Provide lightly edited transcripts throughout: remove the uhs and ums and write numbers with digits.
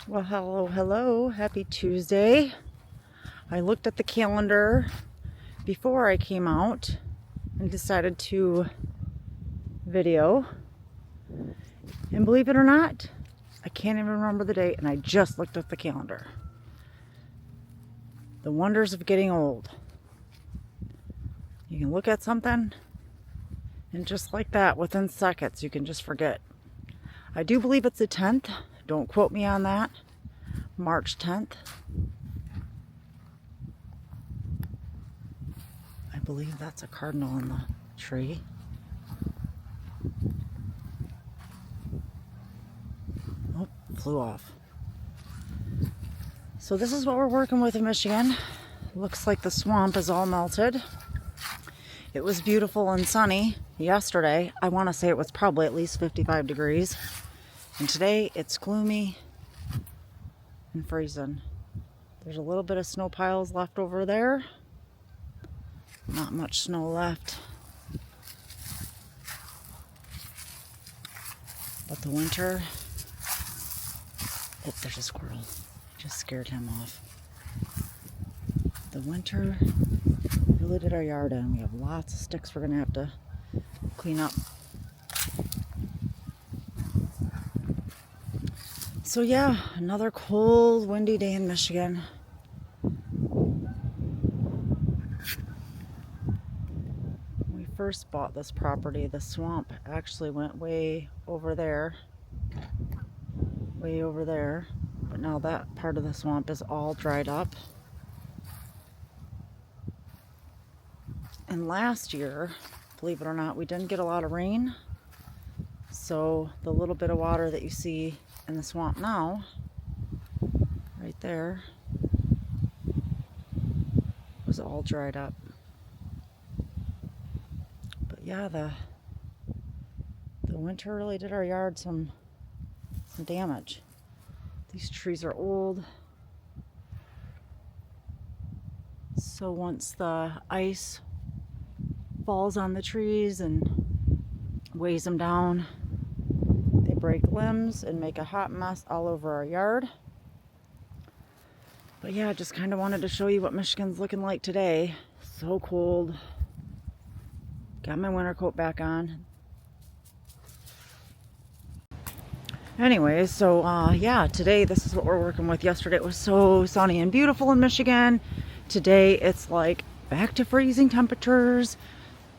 Well, hello. Happy Tuesday. I looked at the calendar before I came out and decided to video. And believe it or not, I can't even remember the date, and I just looked at the calendar. The wonders of getting old. You can look at something, and just like that, within seconds, you can just forget. I do believe it's the 10th. Don't quote me on that. March 10th. I believe that's a cardinal in the tree. Oh, flew off. So this is what we're working with in Michigan. Looks like the swamp is all melted. It was beautiful and sunny yesterday. I want to say it was probably at least 55 degrees. And today it's gloomy and freezing. There's a little bit of snow piles left over there. Not much snow left. But the winter... Oh, there's a squirrel. Just scared him off. The winter really did our yard in. We have lots of sticks we're going to have to clean up. So yeah, another cold, windy day in Michigan. When we first bought this property, the swamp actually went way over there. But now that part of the swamp is all dried up. And last year, believe it or not, we didn't get a lot of rain. So the little bit of water that you see in the swamp now, right there, was all dried up. But yeah, the winter really did our yard some damage. These trees are old. So once the ice falls on the trees and weighs them down, they break limbs and make a hot mess all over our yard. But yeah, just kind of wanted to show you what Michigan's looking like today. So cold. Got my winter coat back on. Anyways, so yeah, today this is what we're working with. Yesterday it was so sunny and beautiful in Michigan. Today it's like back to freezing temperatures.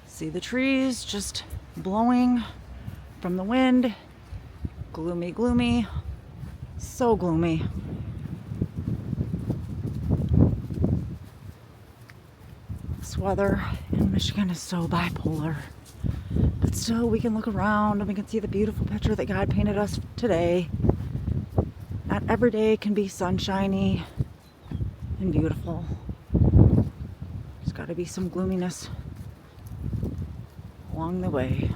See the trees just blowing from the wind. Gloomy, gloomy. So gloomy. This weather in Michigan is so bipolar. But still, we can look around and we can see the beautiful picture that God painted us today. Not every day can be sunshiny and beautiful. There's got to be some gloominess along the way.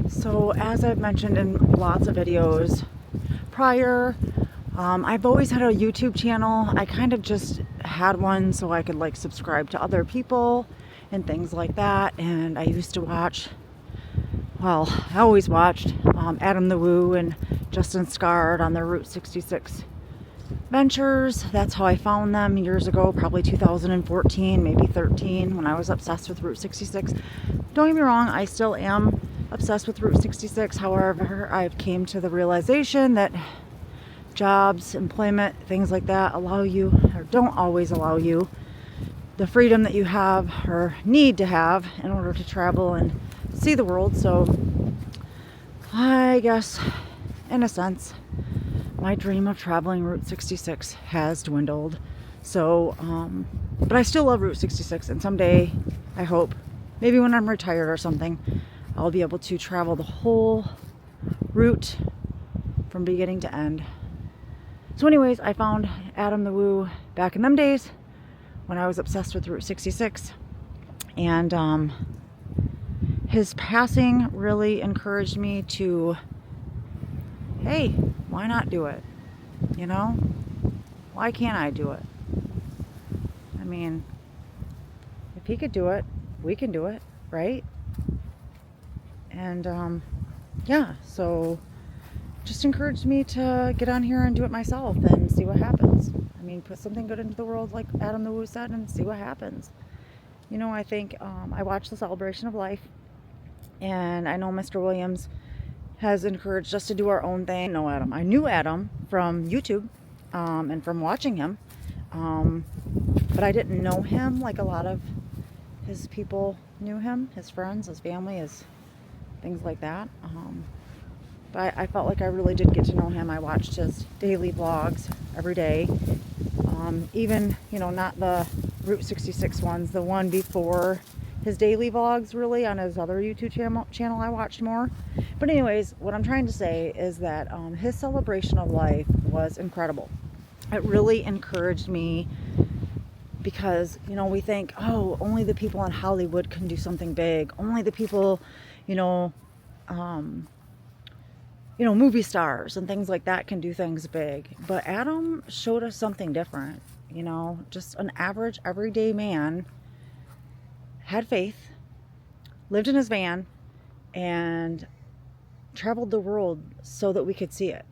So as I've mentioned in lots of videos prior, I've always had a YouTube channel. I kind of just had one so I could like subscribe to other people and things like that. And I used to watch, well, I always watched Adam the Woo and Justin Scard on their Route 66 ventures. That's how I found them years ago, probably 2014, maybe 13, when I was obsessed with Route 66. Don't get me wrong, I still am obsessed with Route 66. However, I've came to the realization that jobs, employment, things like that allow you, or don't always allow you, the freedom that you have or need to have in order to travel and see the world. So I guess, in a sense, my dream of traveling Route 66 has dwindled. So, but I still love Route 66, and someday, I hope, maybe when I'm retired or something, I'll be able to travel the whole route from beginning to end. So anyways, I found Adam the Woo back in them days when I was obsessed with Route 66. And his passing really encouraged me to, hey, why not do it? You know? Why can't I do it? I mean, if he could do it, we can do it, right? And yeah, so just encouraged me to get on here and do it myself and see what happens. I mean, put something good into the world like Adam the Woo said and see what happens. You know, I think I watched the Celebration of Life, and I know Mr. Williams has encouraged us to do our own thing. No, Adam. I knew Adam from YouTube and from watching him, but I didn't know him like a lot of his people knew him, his friends, his family, his things like that. But I felt like I really did get to know him. I watched his daily vlogs every day. Even, you know, not the Route 66 ones, the one before his daily vlogs, really, on his other YouTube channel I watched more. But anyways, what I'm trying to say is that his celebration of life was incredible. It really encouraged me because, you know, we think, oh, only the people in Hollywood can do something big. Only the people, you know, movie stars and things like that can do things big. But Adam showed us something different. You know, just an average, everyday man had faith, lived in his van, and traveled the world so that we could see it.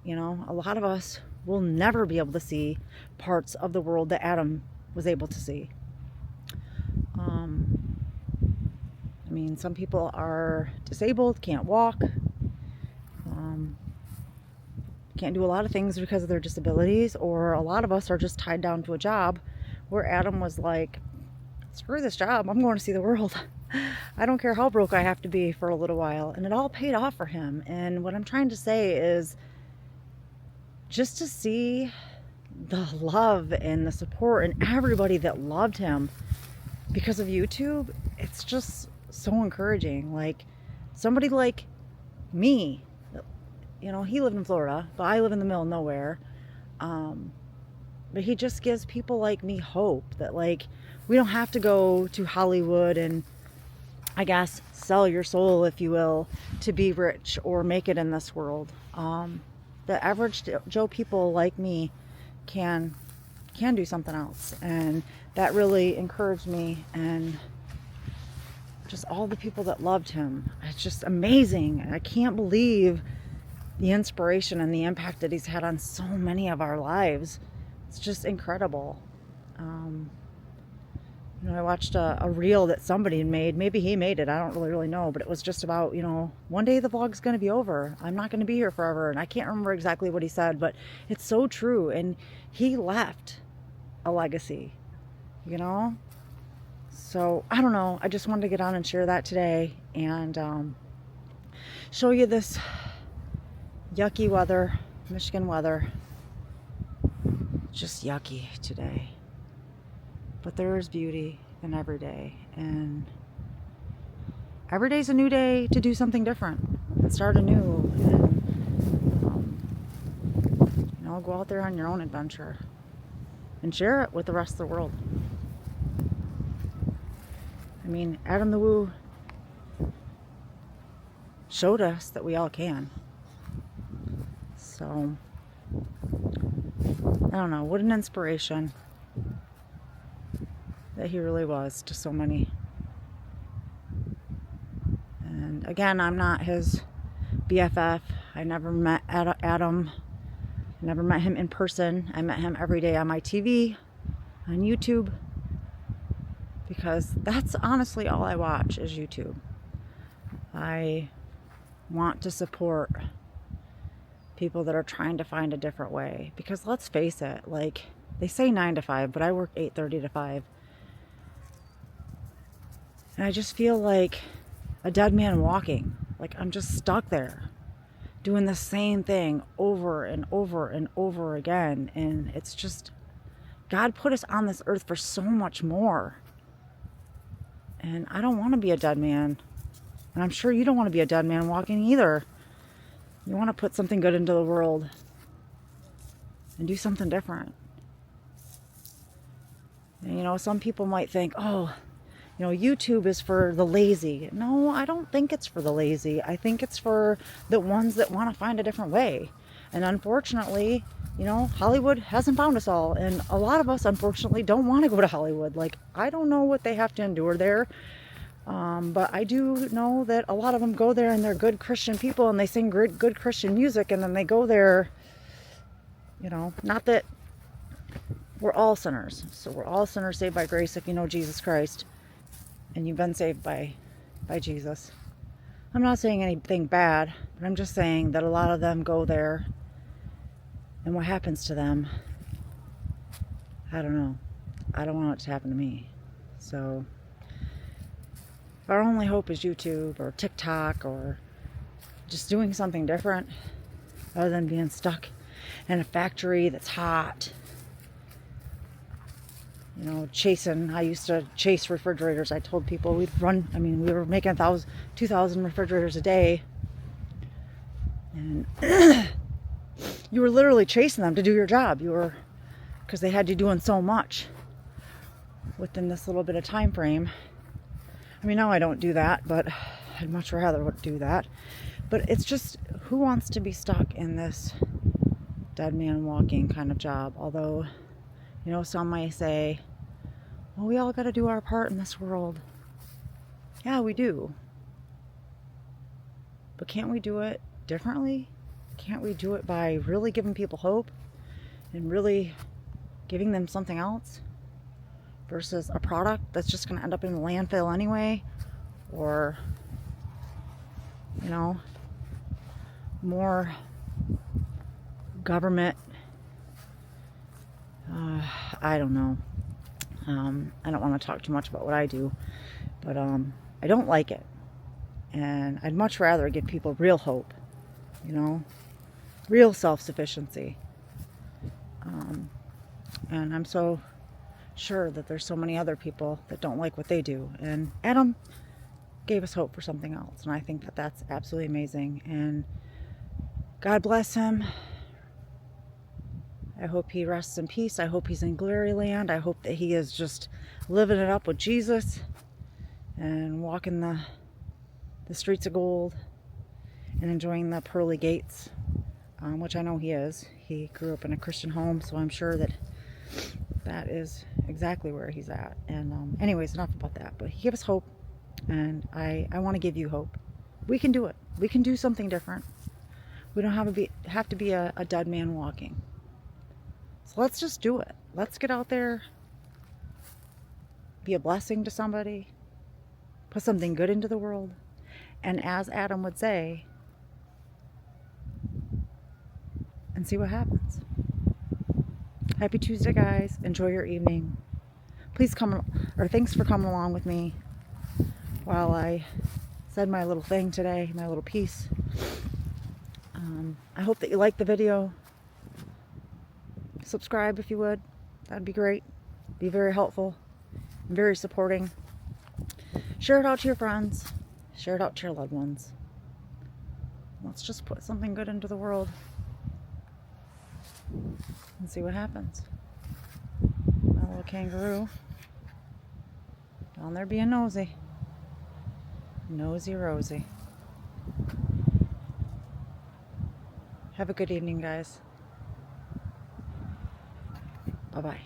You know, a lot of us will never be able to see parts of the world that Adam was able to see. I mean, some people are disabled, can't walk, can't do a lot of things because of their disabilities, or a lot of us are just tied down to a job where Adam was like, screw this job, I'm going to see the world. I don't care how broke I have to be for a little while. And it all paid off for him. And what I'm trying to say is just to see the love and the support and everybody that loved him because of YouTube, it's just so encouraging. Like somebody like me, you know, he lived in Florida, but I live in the middle of nowhere. But he just gives people like me hope that, like, we don't have to go to Hollywood and, I guess, sell your soul, if you will, to be rich or make it in this world. The average Joe people like me can do something else. And that really encouraged me, and just all the people that loved him. It's just amazing. I can't believe the inspiration and the impact that he's had on so many of our lives. It's just incredible. You know, I watched a reel that somebody made. Maybe he made it. I don't really know. But it was just about, you know, one day the vlog's going to be over. I'm not going to be here forever. And I can't remember exactly what he said, but it's so true. And he left a legacy, you know? So, I don't know. I just wanted to get on and share that today and show you this yucky weather, Michigan weather. Just yucky today. But there is beauty in every day, and every day's a new day to do something different and start anew, and you know, go out there on your own adventure and share it with the rest of the world. I mean, Adam the Woo showed us that we all can. So, I don't know, what an inspiration that he really was to so many. And again, I'm not his BFF. I never met Adam. I never met him in person. I met him every day on my TV, on YouTube, because that's honestly all I watch is YouTube. I want to support people that are trying to find a different way, because let's face it, like, they say 9 to 5, but I work 8:30 to 5. And I just feel like a dead man walking. Like I'm just stuck there doing the same thing over and over and over again. And it's just, God put us on this earth for so much more. And I don't want to be a dead man. And I'm sure you don't want to be a dead man walking either. You want to put something good into the world and do something different. And, you know, some people might think, oh, you know, YouTube is for the lazy. No, I don't think it's for the lazy. I think it's for the ones that want to find a different way. And unfortunately, you know, Hollywood hasn't found us all. And a lot of us, unfortunately, don't want to go to Hollywood. Like, I don't know what they have to endure there. But I do know that a lot of them go there and they're good Christian people and they sing good Christian music, and then they go there, you know, not that we're all sinners. So we're all sinners saved by grace if you know Jesus Christ and you've been saved by Jesus. I'm not saying anything bad, but I'm just saying that a lot of them go there, and what happens to them, I don't know. I don't want it to happen to me. So if our only hope is YouTube or TikTok or just doing something different other than being stuck in a factory that's hot, you know, I used to chase refrigerators. I told people we were making 2,000 refrigerators a day. And you were literally chasing them to do your job. Because they had you doing so much within this little bit of time frame. I mean, now I don't do that, but I'd much rather do that. But it's just, who wants to be stuck in this dead man walking kind of job? Although, you know, some might say, well, we all got to do our part in this world. Yeah, we do. But can't we do it differently? Can't we do it by really giving people hope and really giving them something else versus a product that's just going to end up in the landfill anyway? Or, you know, more government, I don't know. I don't want to talk too much about what I do, but I don't like it. And I'd much rather give people real hope, you know, real self-sufficiency. And I'm so sure that there's so many other people that don't like what they do. And Adam gave us hope for something else. And I think that that's absolutely amazing. And God bless him. I hope he rests in peace. I hope he's in glory land. I hope that he is just living it up with Jesus and walking the streets of gold and enjoying the pearly gates, which I know he is. He grew up in a Christian home, so I'm sure that that is exactly where he's at. And anyways, enough about that. But he gave us hope, and I want to give you hope. We can do it. We can do something different. We don't have to be a dead man walking. So let's just do it. Let's get out there, be a blessing to somebody, put something good into the world, and as Adam would say, and see what happens. Happy Tuesday, guys. Enjoy your evening. Thanks for coming along with me while I said my little thing today, my little piece. I hope that you liked the video. Subscribe if you would. That'd be great. Be very helpful and very supporting. Share it out to your friends. Share it out to your loved ones. Let's just put something good into the world and see what happens. My little kangaroo down there being nosy. Nosy Rosie. Have a good evening, guys. Bye-bye.